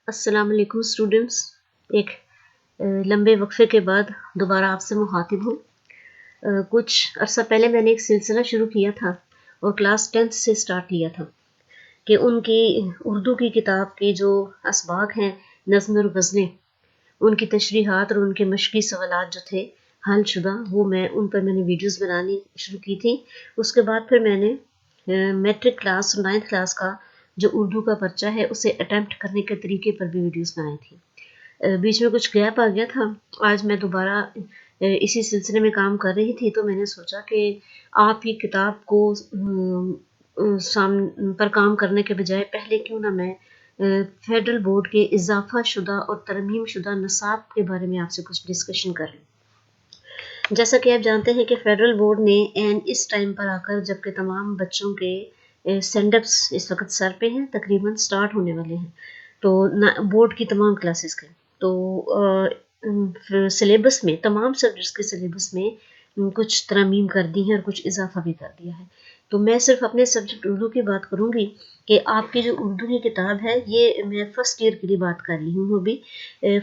السلام علیکم اسٹوڈنٹس، ایک لمبے وقفے کے بعد دوبارہ آپ سے مخاطب ہوں۔ کچھ عرصہ پہلے میں نے ایک سلسلہ شروع کیا تھا اور کلاس 10th سے سٹارٹ لیا تھا کہ ان کی اردو کی کتاب کے جو اسباق ہیں، نظم اور غزلیں، ان کی تشریحات اور ان کے مشقی سوالات جو تھے حل شدہ، وہ ان پر میں نے ویڈیوز بنانی شروع کی تھی۔ اس کے بعد پھر میں نے میٹرک کلاس اور 9th کلاس کا جو اردو کا پرچہ ہے اسے اٹیمپٹ کرنے کے طریقے پر بھی ویڈیوز بنائی تھی۔ بیچ میں کچھ گیپ آ گیا تھا۔ آج میں دوبارہ اسی سلسلے میں کام کر رہی تھی تو میں نے سوچا کہ آپ کی کتاب کو پر کام کرنے کے بجائے پہلے کیوں نہ میں فیڈرل بورڈ کے اضافہ شدہ اور ترمیم شدہ نصاب کے بارے میں آپ سے کچھ ڈسکشن کر لیں۔ جیسا کہ آپ جانتے ہیں کہ فیڈرل بورڈ نے اس ٹائم پر آ کر، جبکہ تمام بچوں کے سینڈ اپس اس وقت سر پہ ہیں، تقریباً سٹارٹ ہونے والے ہیں، تو بورڈ کی تمام کلاسز کے تو سلیبس میں، تمام سبجیکٹس کے سلیبس میں کچھ ترمیم کر دی ہیں اور کچھ اضافہ بھی کر دیا ہے۔ تو میں صرف اپنے سبجیکٹ اردو کی بات کروں گی کہ آپ کی جو اردو کی کتاب ہے، یہ میں فرسٹ ایئر کے لیے بات کر رہی ہوں ابھی۔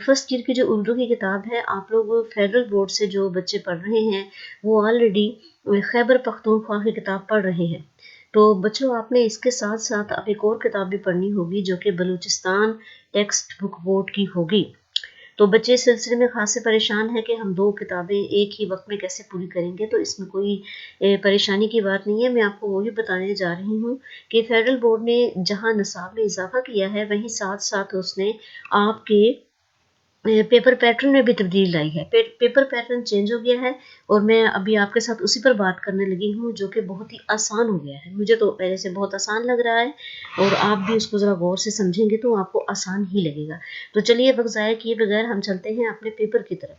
فرسٹ ایئر کی جو اردو کی کتاب ہے، آپ لوگ فیڈرل بورڈ سے جو بچے پڑھ رہے ہیں وہ آلریڈی خیبر پختونخوا کی کتاب پڑھ رہے ہیں۔ تو بچوں، آپ نے اس کے ساتھ ساتھ اب ایک اور کتاب بھی پڑھنی ہوگی جو کہ بلوچستان ٹیکسٹ بک بورڈ کی ہوگی۔ تو بچے اس سلسلے میں خاص سے پریشان ہیں کہ ہم دو کتابیں ایک ہی وقت میں کیسے پوری کریں گے، تو اس میں کوئی پریشانی کی بات نہیں ہے۔ میں آپ کو وہی بتانے جا رہی ہوں کہ فیڈرل بورڈ نے جہاں نصاب میں اضافہ کیا ہے، وہیں ساتھ ساتھ اس نے آپ کے پیپر پیٹرن میں بھی تبدیلی لائی ہے۔ پیپر پیٹرن چینج ہو گیا ہے اور میں ابھی آپ کے ساتھ اسی پر بات کرنے لگی ہوں، جو کہ بہت ہی آسان ہو گیا ہے۔ مجھے تو پہلے سے بہت آسان لگ رہا ہے اور آپ بھی اس کو ذرا غور سے سمجھیں گے تو آپ کو آسان ہی لگے گا۔ تو چلیے وقت ضائع کیے بغیر ہم چلتے ہیں اپنے پیپر کی طرف۔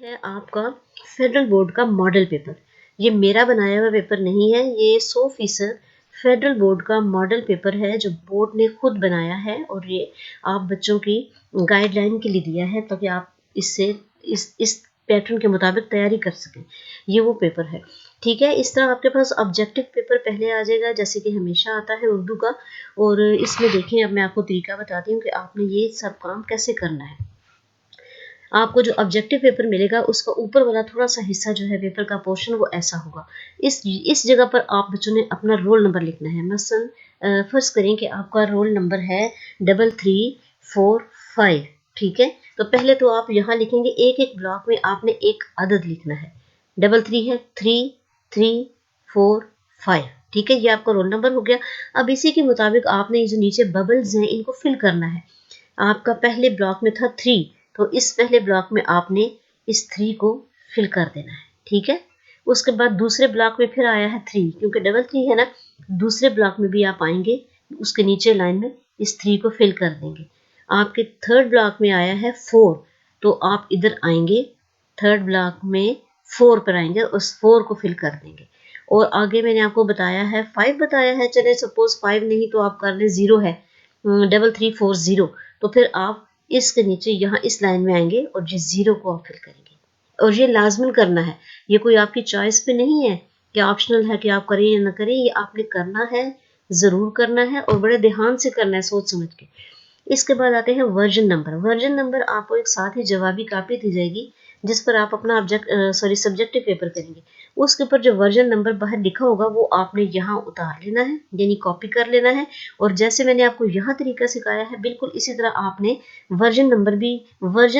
ہے آپ کا فیڈرل بورڈ کا ماڈل پیپر۔ یہ میرا بنایا ہوا پیپر نہیں ہے، یہ 100% فیڈرل بورڈ کا ماڈل پیپر ہے جو بورڈ نے خود بنایا ہے، اور یہ آپ بچوں کی گائیڈ لائن کے لیے دیا ہے تاکہ آپ اس پیٹرن کے مطابق تیاری کر سکیں۔ یہ وہ پیپر ہے، ٹھیک ہے۔ اس طرح آپ کے پاس آبجیکٹو پیپر پہلے آ جائے گا جیسے کہ ہمیشہ آتا ہے اردو کا، اور اس میں دیکھیں، اب میں آپ کو طریقہ بتاتی ہوں کہ آپ نے یہ سب کام کیسے کرنا ہے۔ آپ کو جو آبجیکٹو پیپر ملے گا اس کا اوپر والا تھوڑا سا حصہ جو ہے پیپر کا پورشن، وہ ایسا ہوگا۔ اس جگہ پر آپ بچوں نے اپنا رول نمبر لکھنا ہے۔ مثلا فرض کریں کہ آپ کا رول نمبر ہے 3345، ٹھیک ہے۔ تو پہلے تو آپ یہاں لکھیں گے، ایک ایک بلاک میں آپ نے ایک عدد لکھنا ہے۔ 33 ہے، 3345، ٹھیک ہے، یہ آپ کا رول نمبر ہو گیا۔ اب اسی کے مطابق آپ نے جو نیچے ببلز ہیں ان کو فل کرنا ہے۔ آپ کا پہلے بلاک میں تھا 3، تو اس پہلے بلاک میں آپ نے اس 3 کو فل کر دینا ہے، ٹھیک ہے۔ اس کے بعد دوسرے بلاک میں پھر آیا ہے 3، کیونکہ 33 ہے نا، دوسرے بلاک میں بھی آپ آئیں گے، اس کے نیچے لائن میں اس 3 کو فل کر دیں گے۔ آپ کے تھرڈ بلاک میں آیا ہے 4، تو آپ ادھر آئیں گے، تھرڈ بلاک میں 4 پر آئیں گے، اس 4 کو فل کر دیں گے۔ اور آگے میں نے آپ کو بتایا ہے 5 بتایا ہے، چلے سپوز 5 نہیں تو آپ کر لیں 0 ہے، 3340، تو پھر آپ اس کے نیچے یہاں اس لائن میں آئیں گے اور یہ 0 کو آپ فل کریں گے، اور یہ لازمن کرنا ہے۔ یہ کوئی آپ کی چوائس پہ نہیں ہے کہ آپشنل ہے کہ آپ کریں یا نہ کریں، یہ آپ نے کرنا ہے، ضرور کرنا ہے، اور بڑے دھیان سے کرنا ہے، سوچ سمجھ کے۔ اس کے بعد آتے ہیں ورژن نمبر۔ ورژن نمبر آپ کو ایک ساتھ ہی جوابی کاپی دی جائے گی جس پر آپ اپنا سبجیکٹو پیپر کریں گے۔ اس کے اوپر جو ورژن نمبر باہر لکھا ہوگا وہ آپ نے یہاں اتار لینا ہے، یعنی کاپی کر لینا ہے، اور جیسے میں نے آپ کو یہاں طریقہ سکھایا ہے بالکل اسی طرح آپ نے ورژن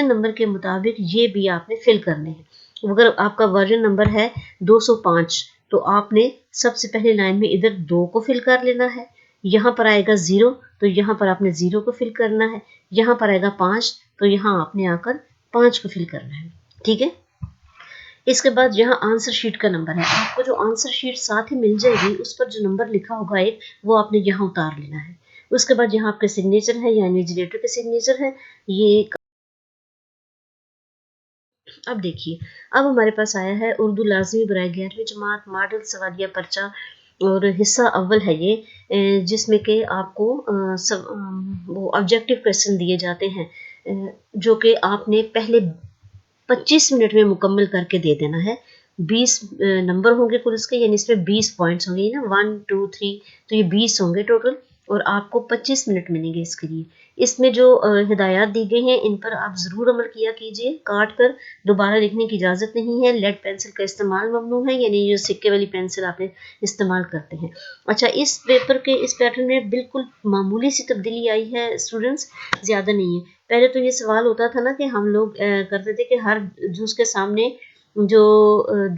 نمبر کے مطابق یہ بھی آپ نے فل کرنے ہیں۔ اگر آپ کا ورژن نمبر ہے 205، تو آپ نے سب سے پہلے لائن میں ادھر 2 کو فل کر لینا ہے، یہاں پر آئے گا 0، تو یہاں پر آپ نے 0 کو فل کرنا ہے، یہاں پر آئے گا 5، تو یہاں آپ نے آ کر 5 کو فل کرنا ہے، ٹھیک ہے۔ اس کے بعد یہاں آنسر شیٹ کا نمبر ہے، آپ کو جو آنسر شیٹ ساتھ ہی مل جائے گی اس پر جو نمبر لکھا ہوگا ایک، وہ آپ نے یہاں اتار لینا ہے۔ اس کے بعد یہاں آپ کے سگنیچر ہے یا انویجیلیٹر کے سگنیچر ہے، یہ اب دیکھیے، اب ہمارے پاس آیا ہے اردو لازمی برائے 11ویں جماعت ماڈل سوالیہ پرچہ، اور حصہ اول ہے یہ، جس میں کہ آپ کو وہ آبجیکٹو کویسچن دیے جاتے ہیں جو کہ آپ نے پہلے 25 منٹ میں مکمل کر کے دے دینا ہے۔ 20 نمبر ہوں گے کل اس کے، یعنی اس میں 20 پوائنٹس ہوں گے نا، 1 2 3، تو یہ 20 ہوں گے ٹوٹل۔ اور آپ کو 25 منٹ ملیں گے اس کے لیے۔ اس میں جو ہدایات دی گئی ہیں ان پر آپ ضرور عمل کیا کیجیے۔ کاٹ کر دوبارہ لکھنے کی اجازت نہیں ہے، لیڈ پینسل کا استعمال ممنوع ہے، یعنی جو سکے والی پینسل آپ استعمال کرتے ہیں۔ اچھا، اس پیپر کے اس پیٹرن میں بالکل معمولی سی تبدیلی آئی ہے اسٹوڈنٹس، زیادہ نہیں ہے۔ پہلے تو یہ سوال ہوتا تھا نا کہ ہم لوگ کرتے تھے کہ ہر جز کے سامنے جو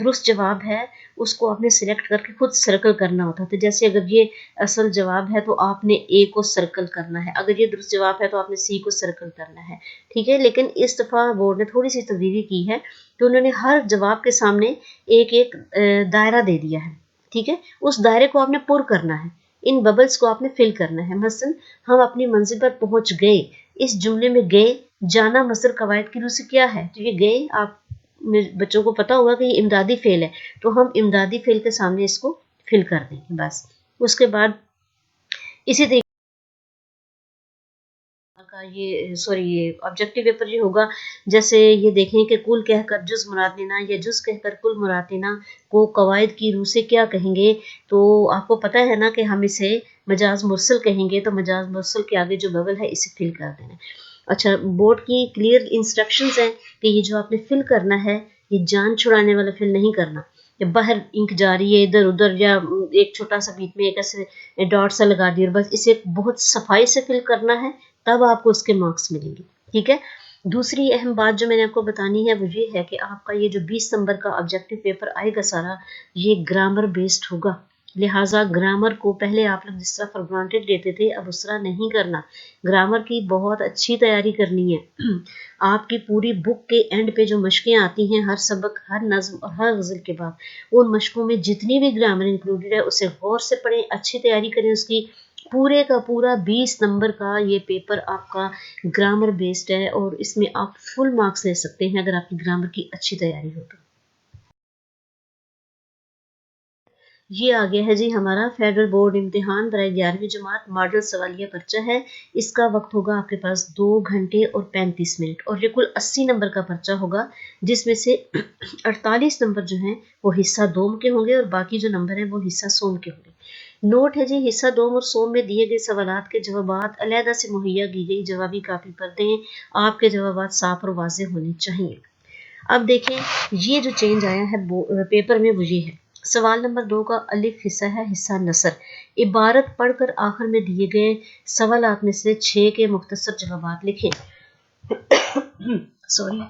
درست جواب ہے اس کو آپ نے سلیکٹ کر کے خود سرکل کرنا ہوتا تھا۔ جیسے اگر یہ اصل جواب ہے تو آپ نے اے کو سرکل کرنا ہے، اگر یہ درست جواب ہے تو آپ نے سی کو سرکل کرنا ہے، ٹھیک ہے۔ لیکن اس دفعہ بورڈ نے تھوڑی سی تبدیلی کی ہے کہ انہوں نے ہر جواب کے سامنے ایک ایک دائرہ دے دیا ہے، ٹھیک ہے۔ اس دائرے کو آپ نے پر کرنا ہے، ان ببلز کو آپ نے فل کرنا ہے۔ مثلا ہم اپنی منزل پر پہنچ گئے، اس جملے میں گئے جانا مصدر قواعد کی روح سے کیا ہے؟ تو یہ گئے، آپ بچوں کو پتا ہوگا کہ یہ امدادی فعل ہے، تو ہم امدادی فعل کے سامنے اس کو فل کر دیں گے بس۔ اس کے بعد اسی طریقے کا یہ آبجیکٹیو پیپر یہ ہوگا، جیسے یہ دیکھیں کہ کل کہہ کر جز مراد لینا یا جز کہہ کر کل مراد لینا کو قواعد کی روح سے کیا کہیں گے؟ تو آپ کو پتا ہے نا کہ ہم اسے مجاز مرسل کہیں گے، تو مجاز مرسل کے آگے جو ببل ہے اسے فل کر دینا۔ اچھا، بورڈ کی کلیئر انسٹرکشنز ہیں کہ یہ جو آپ نے فل کرنا ہے یہ جان چھڑانے والا فل نہیں کرنا، کہ باہر انک جا رہی ہے ادھر ادھر، یا ایک چھوٹا سا بیچ میں ایک ایسے ڈاٹ سا لگا دیا، بس اسے بہت صفائی سے فل کرنا ہے، تب آپ کو اس کے مارکس ملیں گے، ٹھیک ہے۔ دوسری اہم بات جو میں نے آپ کو بتانی ہے وہ یہ ہے کہ آپ کا یہ جو 20 نمبر کا آبجیکٹیو پیپر آئے گا سارا، یہ گرامر بیسڈ ہوگا، لہٰذا گرامر کو پہلے آپ لوگ جس طرح فار گرانٹیڈ لیتے تھے اب اس طرح نہیں کرنا، گرامر کی بہت اچھی تیاری کرنی ہے۔ آپ کی پوری بک کے اینڈ پہ جو مشقیں آتی ہیں ہر سبق، ہر نظم اور ہر غزل کے بعد، ان مشقوں میں جتنی بھی گرامر انکلوڈیڈ ہے اسے غور سے پڑھیں، اچھی تیاری کریں اس کی۔ پورے کا پورا 20 نمبر کا یہ پیپر آپ کا گرامر بیسڈ ہے، اور اس میں آپ فل مارکس لے سکتے ہیں اگر آپ کی گرامر کی اچھی تیاری ہو تو۔ یہ آگیا ہے جی ہمارا فیڈرل بورڈ امتحان برائے 11ویں جماعت ماڈل سوالیہ پرچہ ہے۔ اس کا وقت ہوگا آپ کے پاس 2 گھنٹے اور 35 منٹ، اور یہ کل 80 نمبر کا پرچہ ہوگا، جس میں سے 48 نمبر جو ہیں وہ حصہ دوم کے ہوں گے اور باقی جو نمبر ہیں وہ حصہ سوم کے ہوں گے۔ نوٹ ہے جی، حصہ دوم اور سوم میں دیے گئے سوالات کے جوابات علیحدہ سے مہیا کی گئی جوابی کاپی پر دیں، آپ کے جوابات صاف اور واضح ہونے چاہیے۔ اب دیکھیں یہ جو چینج آیا ہے پیپر میں وہ یہ ہے، سوال نمبر 2 کا الف حصہ ہے حصہ نثر، عبارت پڑھ کر آخر میں دیے گئے سوالات میں سے 6 کے مختصر جوابات لکھیں۔ سوری،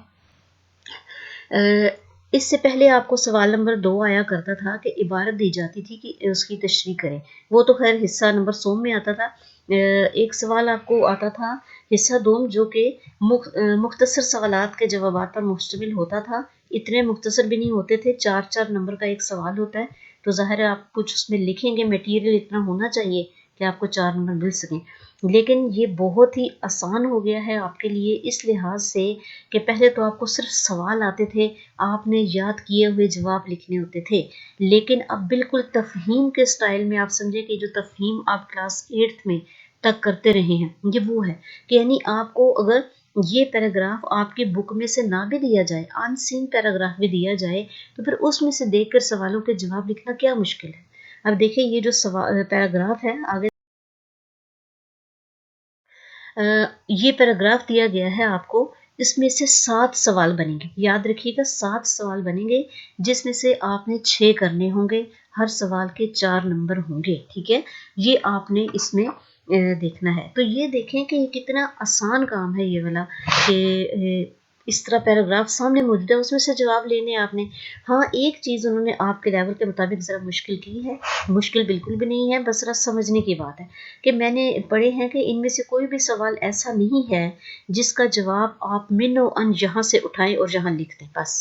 اس سے پہلے آپ کو سوال نمبر 2 آیا کرتا تھا کہ عبارت دی جاتی تھی کہ اس کی تشریح کریں، وہ تو خیر حصہ نمبر سوم میں آتا تھا۔ ایک سوال آپ کو آتا تھا حصہ دوم جو کہ مختصر سوالات کے جوابات پر مشتمل ہوتا تھا، اتنے مختصر بھی نہیں ہوتے تھے، 4 نمبر کا ایک سوال ہوتا ہے، تو ظاہر ہے آپ کچھ اس میں لکھیں گے، میٹیریل اتنا ہونا چاہیے کہ آپ کو 4 نمبر مل سکیں۔ لیکن یہ بہت ہی آسان ہو گیا ہے آپ کے لیے اس لحاظ سے کہ پہلے تو آپ کو صرف سوال آتے تھے، آپ نے یاد کیے ہوئے جواب لکھنے ہوتے تھے، لیکن اب بالکل تفہیم کے سٹائل میں آپ سمجھے کہ جو تفہیم آپ کلاس 8 میں تک کرتے رہے ہیں یہ وہ ہے کہ یعنی آپ کو اگر یہ پیراگراف آپ کی بک میں سے نہ بھی دیا جائے، ان سین پیراگراف بھی دیا جائے، تو پھر اس میں سے دیکھ کر سوالوں کے جواب لکھنا کیا مشکل ہے۔ اب دیکھیں یہ جو پیراگراف ہے آگے، یہ پیراگراف دیا گیا ہے آپ کو، اس میں سے 7 سوال بنیں گے، یاد رکھیے گا 7 سوال بنیں گے، جس میں سے آپ نے 6 کرنے ہوں گے، ہر سوال کے 4 نمبر ہوں گے، ٹھیک ہے۔ یہ آپ نے اس میں دیکھنا ہے، تو یہ دیکھیں کہ یہ کتنا آسان کام ہے یہ والا، کہ اس طرح پیراگراف سامنے موجود ہے اس میں سے جواب لینے آپ نے۔ ہاں ایک چیز انہوں نے آپ کے لیول کے مطابق ذرا مشکل کی ہے، مشکل بالکل بھی نہیں ہے، بس ذرا سمجھنے کی بات ہے کہ میں نے پڑھے ہیں کہ ان میں سے کوئی بھی سوال ایسا نہیں ہے جس کا جواب آپ من و ان یہاں سے اٹھائیں اور یہاں لکھ دیں، بس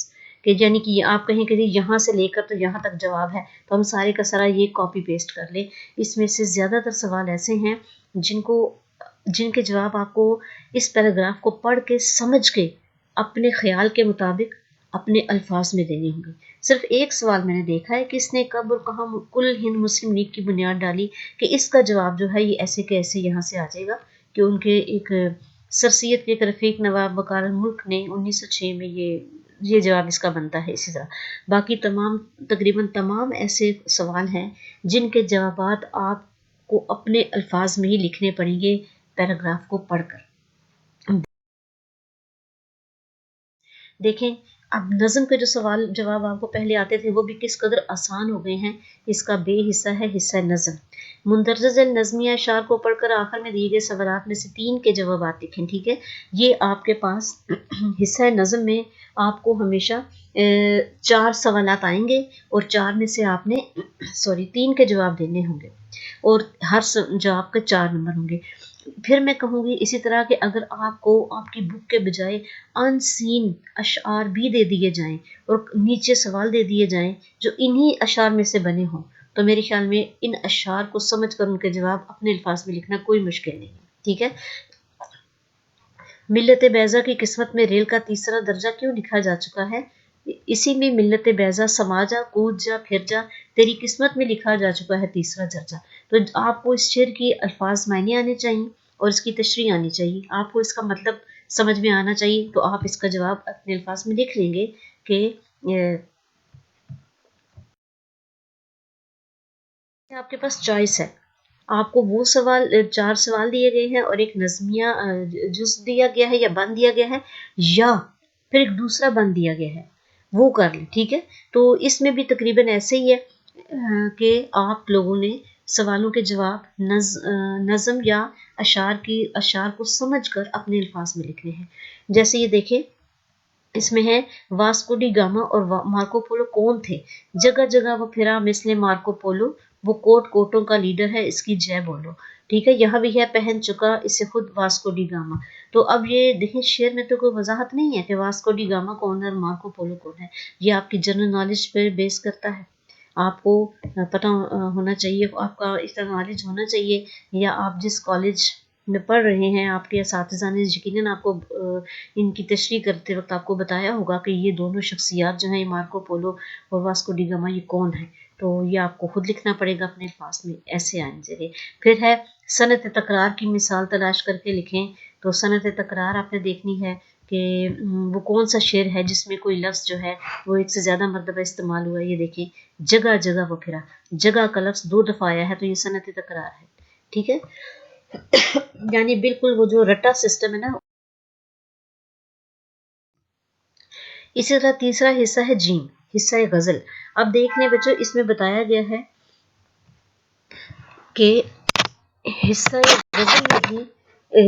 کہ یعنی کہ آپ کہیں کہ یہاں سے لے کر تو یہاں تک جواب ہے تو ہم سارے کا سارا یہ کاپی پیسٹ کر لیں۔ اس میں سے زیادہ تر سوال ایسے ہیں جن کے جواب آپ کو اس پیراگراف کو پڑھ کے سمجھ کے اپنے خیال کے مطابق اپنے الفاظ میں دینے ہوں گے۔ صرف ایک سوال میں نے دیکھا ہے کہ اس نے کب اور کہاں کل ہند مسلم لیگ کی بنیاد ڈالی، کہ اس کا جواب جو ہے یہ ایسے کہ ایسے یہاں سے آ جائے گا کہ ان کے ایک سر سید کے ایک رفیق نواب وقار الملک نے 1906 میں یہ جواب اس کا بنتا ہے۔ اسی طرح باقی تقریباً تمام ایسے سوال ہیں جن کے جوابات آپ کو اپنے الفاظ میں ہی لکھنے پڑیں گے پیراگراف کو پڑھ کر۔ دیکھیں اب نظم کے جو سوال جواب آپ کو پہلے آتے تھے وہ بھی کس قدر آسان ہو گئے ہیں۔ اس کا بے حصہ ہے حصہ نظم۔ مندرجہ ذیل نظمیہ اشعار کو پڑھ کر آخر میں دیے گئے سوالات میں سے 3 کے جوابات لکھیں، ٹھیک ہے۔ یہ آپ کے پاس حصہ نظم میں آپ کو ہمیشہ 4 سوالات آئیں گے اور 4 میں سے آپ نے 3 کے جواب دینے ہوں گے اور ہر جواب کے 4 نمبر ہوں گے۔ پھر میں کہوں گی اسی طرح کہ اگر آپ کو آپ کی بک کے بجائے ان سین اشعار بھی دے دیے جائیں اور نیچے سوال دے دیے جائیں جو انہی اشعار میں سے بنے ہوں تو میرے خیال میں ان اشعار کو سمجھ کر ان کے جواب اپنے الفاظ میں لکھنا کوئی مشکل نہیں ہے، ٹھیک ہے۔ ملت بیضا کی قسمت میں ریل کا تیسرا درجہ کیوں لکھا جا چکا ہے؟ اسی میں ملت بیضا سما جا کود جا پھر جا تیری قسمت میں لکھا جا چکا ہے تیسرا درجہ۔ تو آپ کو اس شعر کی الفاظ معنی آنے چاہیے اور اس کی تشریح آنی چاہیے، آپ کو اس کا مطلب سمجھ میں آنا چاہیے، تو آپ اس کا جواب اپنے الفاظ میں لکھ لیں گے کہ آپ کے پاس چوائس ہے، آپ کو وہ 4 سوال دیے گئے ہیں اور ایک نظمیہ جز دیا گیا ہے یا بند دیا گیا ہے، یا پھر ایک دوسرا بند دیا گیا ہے، وہ کر لیں، ٹھیک ہے۔ تو اس میں بھی تقریباً ایسے ہی ہے کہ آپ لوگوں نے سوالوں کے جواب نظم یا اشعار کو سمجھ کر اپنے الفاظ میں لکھنے ہیں۔ جیسے یہ دیکھیں اس میں ہے واسکو ڈی گاما اور مارکو پولو کون تھے؟ جگہ جگہ وہ پھرا مثل مارکو پولو، وہ کوٹوں کا لیڈر ہے، اس کی جے بولو، ٹھیک ہے۔ یہاں بھی ہے پہن چکا اسے خود واسکو ڈی گاما۔ تو اب یہ دیکھیں شعر میں تو کوئی وضاحت نہیں ہے کہ واسکو ڈی گاما کون ہے اور مارکو پولو کون ہے، یہ آپ کی جنرل نالج پہ بیس کرتا ہے، آپ کو پتہ ہونا چاہیے، آپ کا اس طرح نالج ہونا چاہیے، یا آپ جس کالج میں پڑھ رہے ہیں آپ کے اساتذہ نے یقیناً آپ کو ان کی تشریح کرتے وقت آپ کو بتایا ہوگا کہ یہ دونوں شخصیات جو ہیں مارکو پولو اور واسکو ڈی گاما یہ کون ہیں، تو یہ آپ کو خود لکھنا پڑے گا اپنے پاس میں، ایسے آئیں جگہ۔ پھر ہے صنعت تکرار کی مثال تلاش کر کے لکھیں، تو صنعت تکرار آپ نے دیکھنی ہے کہ وہ کون سا شعر ہے جس میں کوئی لفظ جو ہے وہ ایک سے زیادہ مرتبہ استعمال ہوا ہے۔ یہ دیکھیں جگہ جگہ وہ پھرا، جگہ کا لفظ 2 دفعہ آیا ہے تو یہ صنعت تکرار ہے، ٹھیک ہے۔ یعنی بالکل وہ جو رٹا سسٹم ہے نا۔ اسی طرح تیسرا حصہ ہے جیم، حصہ غزل۔ اب دیکھنے بچوں اس میں بتایا گیا ہے کہ حصہ غزل میں بھی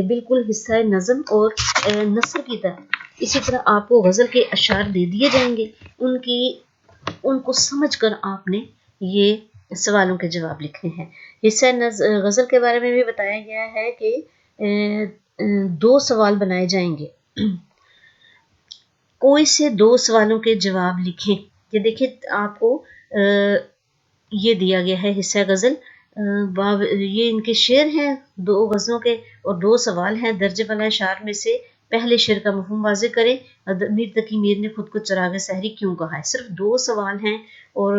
بالکل حصہ نظم اور نثر کی طرح اسی طرح آپ کو غزل کے اشعار دے دیے جائیں گے، ان کو سمجھ کر آپ نے یہ سوالوں کے جواب لکھنے ہیں۔ حصہ غزل کے بارے میں بھی بتایا گیا ہے کہ 2 سوال بنائے جائیں گے، کوئی سے 2 سوالوں کے جواب لکھیں۔ یہ دیکھیں آپ کو یہ دیا گیا ہے حصہ غزل، یہ ان کے شعر ہیں 2 غزلوں کے اور 2 سوال ہیں۔ درجے والا اشعار میں سے پہلے شعر کا مفہوم واضح کریں، میر تقی میر نے خود کو چراغ سحری کیوں کہا ہے۔ صرف 2 سوال ہیں اور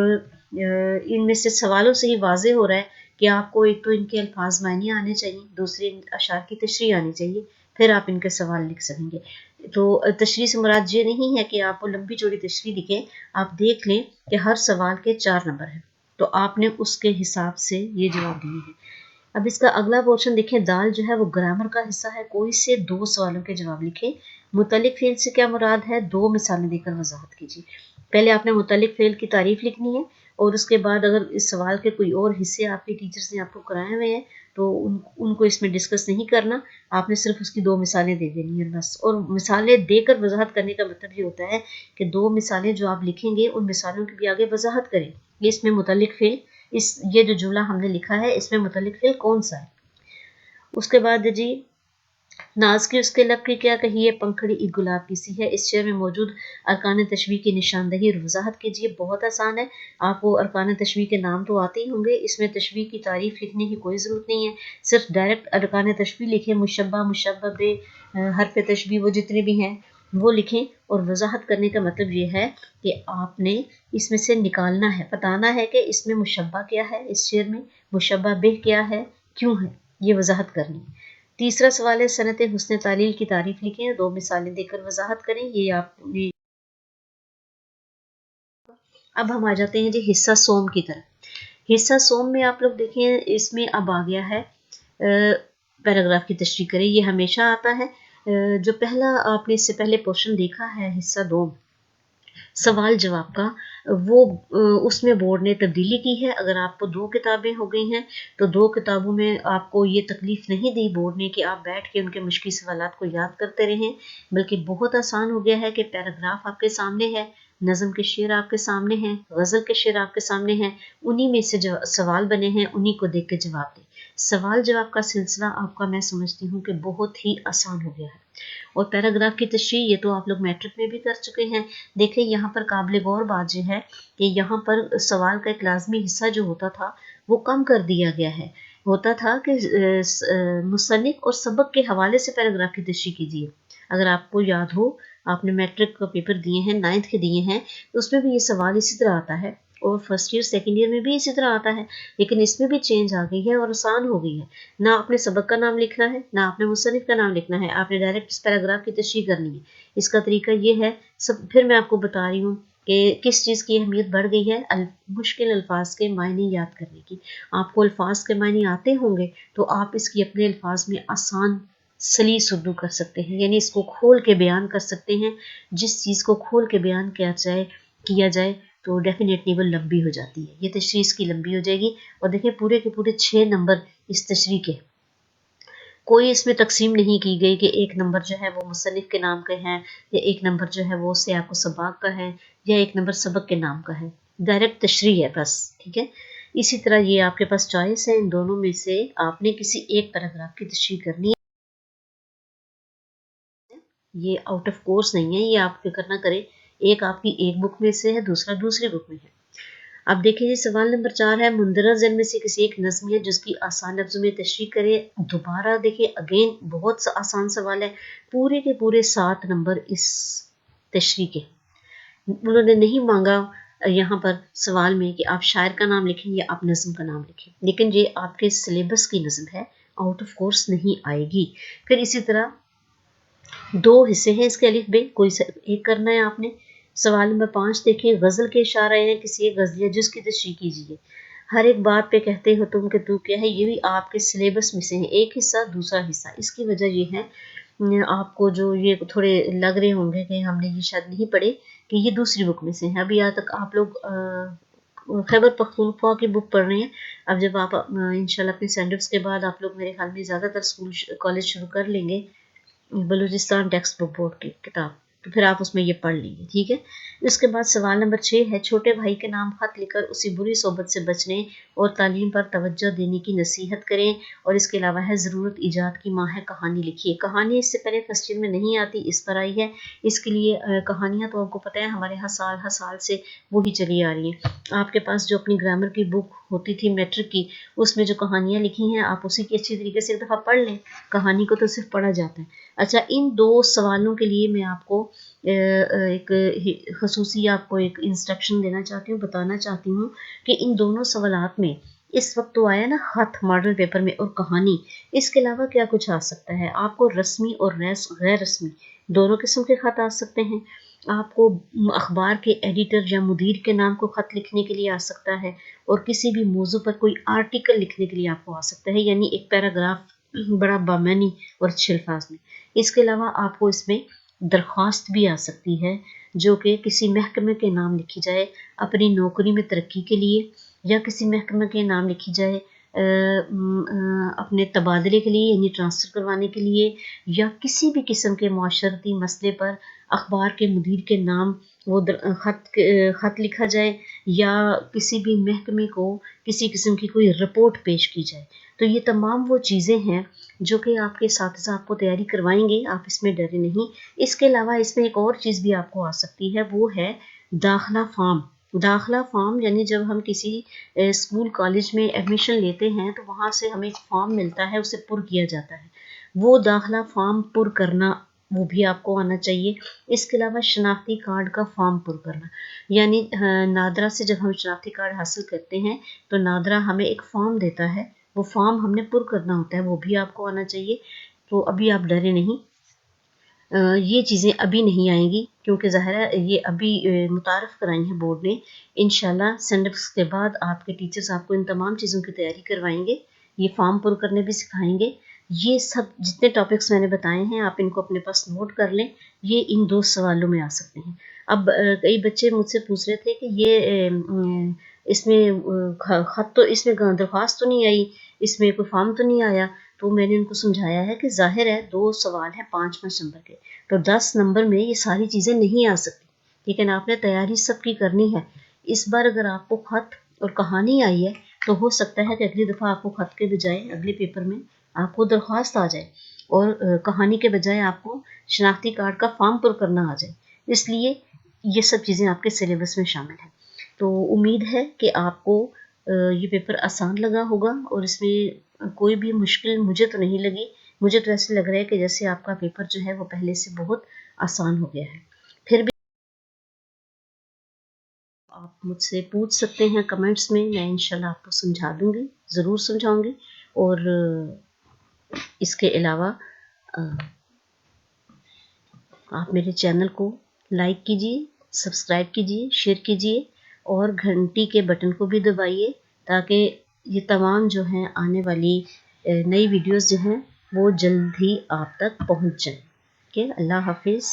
ان میں سے سوالوں سے ہی واضح ہو رہا ہے کہ آپ کو ایک تو ان کے الفاظ معنی آنے چاہیے، دوسرے اشعار کی تشریح آنی چاہیے، پھر آپ ان کے سوال لکھ سکیں گے۔ تو تشریح سے مراد یہ نہیں ہے کہ آپ لمبی چوڑی تشریح لکھیں، آپ دیکھ لیں کہ ہر سوال کے 4 نمبر ہیں تو آپ نے اس کے حساب سے یہ جواب دیے ہیں۔ اب اس کا اگلا پورشن دیکھیں، دال جو ہے وہ گرامر کا حصہ ہے، کوئی سے 2 سوالوں کے جواب لکھیں۔ متعلق فعل سے کیا مراد ہے، 2 مثالیں دے کر وضاحت کیجیے۔ پہلے آپ نے متعلق فعل کی تعریف لکھنی ہے اور اس کے بعد اگر اس سوال کے کوئی اور حصے آپ کے ٹیچرز نے آپ کو کرائے ہوئے ہیں تو ان کو اس میں ڈسکس نہیں کرنا، آپ نے صرف اس کی 2 مثالیں دے دینی ہیں بس۔ اور مثالیں دے کر وضاحت کرنے کا مطلب یہ ہوتا ہے کہ 2 مثالیں جو آپ لکھیں گے ان مثالوں کی بھی آگے وضاحت کریں، یہ اس میں متعلق فعل، یہ جو جملہ ہم نے لکھا ہے اس میں متعلق فعل کون سا ہے۔ اس کے بعد جی ناز کی اس کے لب کی کیا کہی ہے، پنکھڑی ایک گلاب کی سی ہے۔ اس شعر میں موجود ارکان تشبیہ کی نشاندہی اور وضاحت کیجیے، بہت آسان ہے، آپ کو ارکان تشبیہ کے نام تو آتے ہی ہوں گے، اس میں تشبیہ کی تعریف لکھنے کی کوئی ضرورت نہیں ہے، صرف ڈائریکٹ ارکان تشبیہ لکھیں، مشبہ مشبہ بے حرف تشبیہ وہ جتنے بھی ہیں وہ لکھیں، اور وضاحت کرنے کا مطلب یہ ہے کہ آپ نے اس میں سے نکالنا ہے، بتانا ہے کہ اس میں مشبہ کیا ہے، اس شعر میں مشبہ بہ کیا ہے، کیوں ہے، یہ وضاحت کرنی ہے۔ تیسرا سوال ہے صنعت حسن تعلیل کی تعریف لکھیں، 2 مثالیں دے کر وضاحت کریں، یہ آپ نے۔ اب ہم آ جاتے ہیں جی حصہ سوم کی طرف۔ حصہ سوم میں آپ لوگ دیکھیں اس میں اب آ گیا ہے پیراگراف کی تشریح کریں، یہ ہمیشہ آتا ہے۔ جو پہلا آپ نے اس سے پہلے پورشن دیکھا ہے حصہ دوم سوال جواب کا، وہ اس میں بورڈ نے تبدیلی کی ہے۔ اگر آپ کو 2 کتابیں ہو گئی ہیں تو 2 کتابوں میں آپ کو یہ تکلیف نہیں دی بورڈ نے کہ آپ بیٹھ کے ان کے مشکل سوالات کو یاد کرتے رہیں، بلکہ بہت آسان ہو گیا ہے کہ پیراگراف آپ کے سامنے ہے، نظم کے شعر آپ کے سامنے ہیں، غزل کے شعر آپ کے سامنے ہیں، انہی میں سے جو سوال بنے ہیں انہی کو دیکھ کے جواب دیں۔ سوال جواب کا سلسلہ آپ کا میں سمجھتی ہوں کہ بہت ہی آسان ہو گیا ہے۔ اور پیراگراف کی تشریح یہ تو آپ لوگ میٹرک میں بھی کر چکے ہیں۔ دیکھیں یہاں پر قابل غور بات یہ ہے کہ یہاں پر سوال کا ایک لازمی حصہ جو ہوتا تھا وہ کم کر دیا گیا ہے۔ ہوتا تھا کہ مصنف اور سبق کے حوالے سے پیراگراف کی تشریح کیجیے۔ اگر آپ کو یاد ہو، آپ نے میٹرک کا پیپر دیے ہیں، 9th کے دیے ہیں، تو اس میں بھی یہ سوال اسی طرح آتا ہے، اور فرسٹ ایئر سیکنڈ ایئر میں بھی اسی طرح آتا ہے، لیکن اس میں بھی چینج آ گئی ہے اور آسان ہو گئی ہے۔ نہ آپ نے سبق کا نام لکھنا ہے، نہ آپ نے مصنف کا نام لکھنا ہے، آپ نے ڈائریکٹ اس پیراگراف کی تشریح کرنی ہے۔ اس کا طریقہ یہ ہے، پھر میں آپ کو بتا رہی ہوں کہ کس چیز کی اہمیت بڑھ گئی ہے، مشکل الفاظ کے معنی یاد کرنے کی۔ آپ کو الفاظ کے معنی آتے ہوں گے تو آپ اس کی اپنے الفاظ میں آسان سلیس اردو کر سکتے ہیں، یعنی اس کو کھول کے بیان کر سکتے ہیں۔ جس چیز کو کھول کے بیان کیا جائے تو ڈیفینیٹلی وہ لمبی ہو جاتی ہے، یہ تشریح اس کی لمبی ہو جائے گی۔ اور دیکھیں پورے کے پورے 6 نمبر اس تشریح کے، کوئی اس میں تقسیم نہیں کی گئی کہ 1 نمبر جو ہے وہ مصنف کے نام کا ہے، یا 1 نمبر جو ہے وہ سیاق و سباق کا ہے، یا 1 نمبر سبق کے نام کا ہے۔ ڈائریکٹ تشریح ہے بس، ٹھیک ہے۔ اسی طرح یہ آپ کے پاس چوائس ہے، ان دونوں میں سے آپ نے کسی ایک پیراگراف کی تشریح کرنی ہے۔ یہ آؤٹ آف کورس نہیں ہے، یہ آپ فکر نہ کریں، ایک آپ کی ایک بک میں سے ہے، دوسرا دوسری بک میں ہے۔ اب دیکھیں جی سوال نمبر 4 ہے، مندرجہ ذیل میں سے کسی ایک نظم ہے جس کی آسان لفظوں میں تشریح کرے۔ دوبارہ دیکھیں اگین بہت آسان سوال ہے، پورے کے پورے 7 نمبر اس تشریح کے۔ انہوں نے نہیں مانگا یہاں پر سوال میں کہ آپ شاعر کا نام لکھیں یا آپ نظم کا نام لکھیں، لیکن یہ آپ کے سلیبس کی نظم ہے، آؤٹ آف کورس نہیں آئے گی۔ پھر اسی طرح 2 حصے ہیں اس کے الف بے، کوئی ایک کرنا ہے آپ نے۔ سوال نمبر 5 دیکھیں، غزل کے اشارہ ہیں کسی ایک غزلیہ جس کی تشریح کیجیے۔ ہر ایک بات پہ کہتے ہو تم کہ تو کیا ہے، یہ بھی آپ کے سلیبس میں سے ہے، ایک حصہ دوسرا حصہ۔ اس کی وجہ یہ ہے آپ کو جو یہ تھوڑے لگ رہے ہوں گے کہ ہم نے یہ شاید نہیں پڑھے، کہ یہ دوسری بک میں سے ہیں۔ ابھی یہاں تک آپ لوگ خیبر پختونخوا کی بک پڑھ رہے ہیں۔ اب جب آپ انشاءاللہ اپنے سینڈرس کے بعد آپ لوگ میرے خیال میں زیادہ تر اسکول کالج شروع کر لیں گے، بلوچستان ٹیکسٹ بک بورڈ کی کتاب، تو پھر آپ اس میں یہ پڑھ لیں گے، ٹھیک ہے۔ اس کے بعد سوال نمبر 6 ہے، چھوٹے بھائی کے نام خط لکھ کر اسی بری صحبت سے بچنے اور تعلیم پر توجہ دینے کی نصیحت کریں، اور اس کے علاوہ ہے ضرورت ایجاد کی ماں ہے کہانی لکھیے۔ کہانی اس سے پہلے فرسٹ ایئر میں نہیں آتی، اس پر آئی ہے۔ اس کے لیے کہانیاں تو آپ کو پتہ ہے ہمارے ہر سال سے وہی چلی آ رہی ہیں۔ آپ کے پاس جو اپنی گرامر کی بک ہوتی تھی میٹرک کی، اس میں جو کہانیاں لکھی ہیں آپ اسی کی اچھی طریقے سے ایک دفعہ پڑھ لیں، کہانی کو تو صرف پڑھا جاتا ہے۔ اچھا، ان 2 سوالوں کے لیے میں آپ کو ایک خصوصی آپ کو ایک انسٹرکشن دینا چاہتی ہوں، بتانا چاہتی ہوں کہ ان دونوں سوالات میں اس وقت تو آیا نا خط ماڈل پیپر میں اور کہانی، اس کے علاوہ کیا کچھ آ سکتا ہے؟ آپ کو رسمی اور غیر رسمی دونوں قسم کے خط آ سکتے ہیں۔ آپ کو اخبار کے ایڈیٹر یا مدیر کے نام کو خط لکھنے کے لیے آ سکتا ہے، اور کسی بھی موضوع پر کوئی آرٹیکل لکھنے کے لیے آپ کو آ سکتا ہے، یعنی ایک پیراگراف بڑا بامعنی اور اچھے الفاظ میں۔ اس کے علاوہ آپ کو اس میں درخواست بھی آ سکتی ہے، جو کہ کسی محکمے کے نام لکھی جائے اپنی نوکری میں ترقی کے لیے، یا کسی محکمے کے نام لکھی جائے اپنے تبادلے کے لیے یعنی ٹرانسفر کروانے کے لیے، یا کسی بھی قسم کے معاشرتی مسئلے پر اخبار کے مدیر کے نام وہ خط لکھا جائے، یا کسی بھی محکمے کو کسی قسم کی کوئی رپورٹ پیش کی جائے۔ تو یہ تمام وہ چیزیں ہیں جو کہ آپ کے اساتذہ آپ کو تیاری کروائیں گے، آپ اس میں ڈرے نہیں۔ اس کے علاوہ اس میں ایک اور چیز بھی آپ کو آ سکتی ہے، وہ ہے داخلہ فارم۔ داخلہ فارم یعنی جب ہم کسی اسکول کالج میں ایڈمیشن لیتے ہیں تو وہاں سے ہمیں ایک فارم ملتا ہے، اسے پر کیا جاتا ہے، وہ داخلہ فارم پر کرنا وہ بھی آپ کو آنا چاہیے۔ اس کے علاوہ شناختی کارڈ کا فارم پر کرنا، یعنی نادرا سے جب ہم شناختی کارڈ حاصل کرتے ہیں تو نادرا ہمیں ایک فارم دیتا ہے، وہ فارم ہم نے پر کرنا ہوتا ہے، وہ بھی آپ کو آنا چاہیے۔ تو ابھی آپ ڈرے نہیں، یہ چیزیں ابھی نہیں آئیں گی، کیونکہ ظاہر ہے یہ ابھی متعارف کرائی ہیں بورڈ نے. انشاءاللہ سینڈپس کے بعد آپ کے ٹیچرز آپ کو ان تمام چیزوں کی تیاری کروائیں گے. یہ فارم پر کرنے بھی سکھائیں گے. یہ سب جتنے ٹاپکس میں نے بتائے ہیں آپ ان کو اپنے پاس نوٹ کر لیں. یہ ان 2 سوالوں میں آ سکتے ہیں. اب کئی بچے مجھ سے پوچھ رہے تھے کہ یہ اس میں خط تو اس میں درخواست تو نہیں آئی، اس میں کوئی فارم تو نہیں آیا. تو میں نے ان کو سمجھایا ہے کہ ظاہر ہے 2 سوال ہیں 5 نمبر کے، تو 10 نمبر میں یہ ساری چیزیں نہیں آ سکتی، لیکن آپ نے تیاری سب کی کرنی ہے. اس بار اگر آپ کو خط اور کہانی آئی ہے تو ہو سکتا ہے کہ اگلی دفعہ آپ کو خط کے بجائے اگلے پیپر میں آپ کو درخواست آ جائے اور کہانی کے بجائے آپ کو شناختی کارڈ کا فارم پر کرنا آ جائے. اس لیے یہ سب چیزیں آپ کے سلیبس میں شامل ہیں. تو امید ہے کہ آپ کو یہ پیپر آسان لگا ہوگا اور اس میں کوئی بھی مشکل مجھے تو نہیں لگی. مجھے تو ایسے لگ رہا ہے کہ جیسے آپ کا پیپر جو ہے وہ پہلے سے بہت آسان ہو گیا ہے. پھر بھی آپ مجھ سے پوچھ سکتے ہیں کمنٹس میں انشاءاللہ آپ کو سمجھا دوں گی، ضرور سمجھاؤں گی. اور اس کے علاوہ آپ میرے چینل کو لائک کیجیے، سبسکرائب کیجیے، شیئر کیجیے اور گھنٹی کے بٹن کو بھی دبائیے تاکہ یہ تمام جو ہیں آنے والی نئی ویڈیوز جو ہیں وہ جلد ہی آپ تک پہنچ جائیں. اوکے، اللہ حافظ.